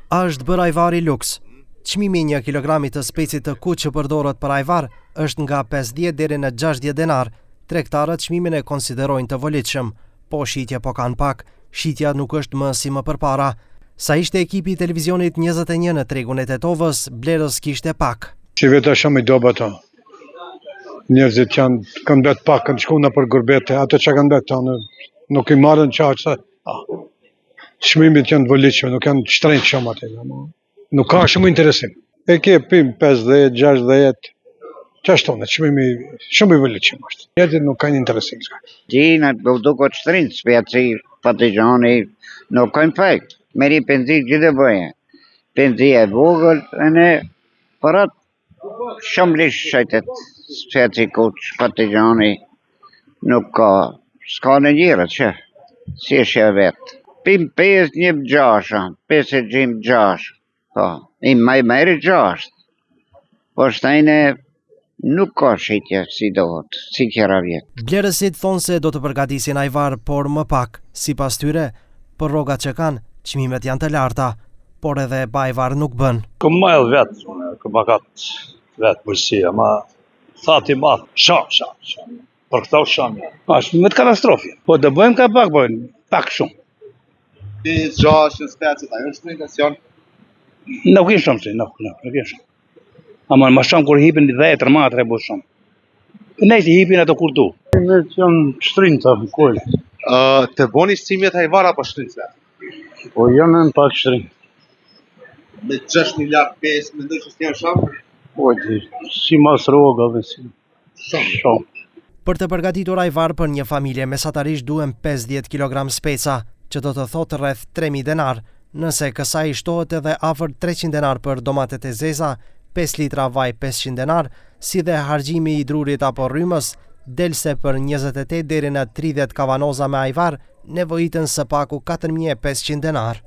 Është bërë ajvari luks. Çmimi 1 kilogrami të specit të kuq që përdoret për ajvar është nga 50 deri në 60 denar. Tregtarët çmimin e konsiderojnë të volitshëm, po shitje po kanë pak. Shitja nuk është më si më përpara. Sa ishte ekipi i televizionit 21 në tregun e Tetovës, blerës kishte pak. Që vetë shumë i doba ta. Njerëzit kanë bet pak, kanë shku në për gurbete, ato që kanë bet ta, nuk i marrën qaqë. Çmimit janë të volitshme, nuk janë shtrenjtë shumë atë. Nuk ka shumë interesim. E ke pim 50, 60, qashtonë, çmimi shumë i volitshëm është. Njerëzit nuk kanë interesim. Gjina, duket shtrenjtë, spjaci, patlıgjani, nuk kanë fakt. Meri penzi gjithë bëje. Penzi e vogël, e parat shumë lish shajtet. Spjaci kuq, patlıgjani, nuk ka. S'ka në gjirët, që? Si është e vetë. Pim 5, 1, 6, 5 e gjim 6. I meri 6. Po shtajnë nuk ka shqitje si dohet, si kjera vjetë. Blerësit thonë se do të përgatisin ajvar, por më pak. Sipas tyre, për rrogat që kanë, çmimet janë të larta, por edhe bajvar nuk bën. Këm majl vetë, këm akat vetë mërësia, ma thati ma shumë. Për këta shumë. Ashtë me të katastrofi. Po të bëjmë ka pak, bëjmë pak shumë. 5, 6, 7, ajo është një kasion? Nuk jenë shumë, nuk jenë shumë. Ama më shumë kur hipin 10 tërmatër e bu shumë. Nejtë hipin ato kur du. Ne që janë shtrinjë të mëkojnë. Të boni shësimjet hajvar apo shtrinjë? Po janë në pak shtrinjë. Me 6 miliard 5, me ndër që s'janë shumë? Po, si mas rogave, si shumë. Për të përgatitur ajvar për një familje mesatarisht duhen 50 kg speca, që do të thotë rreth 3.000 denar, nëse kësaj shtohet edhe afër 300 denar për domatet e zeza, 5 litra vaj 500 denar, si dhe harxhimi i drurit apo rrymës, delse për 28 deri në 30 kavanoza me ajvar, nevojiten së paku 4.500 denar.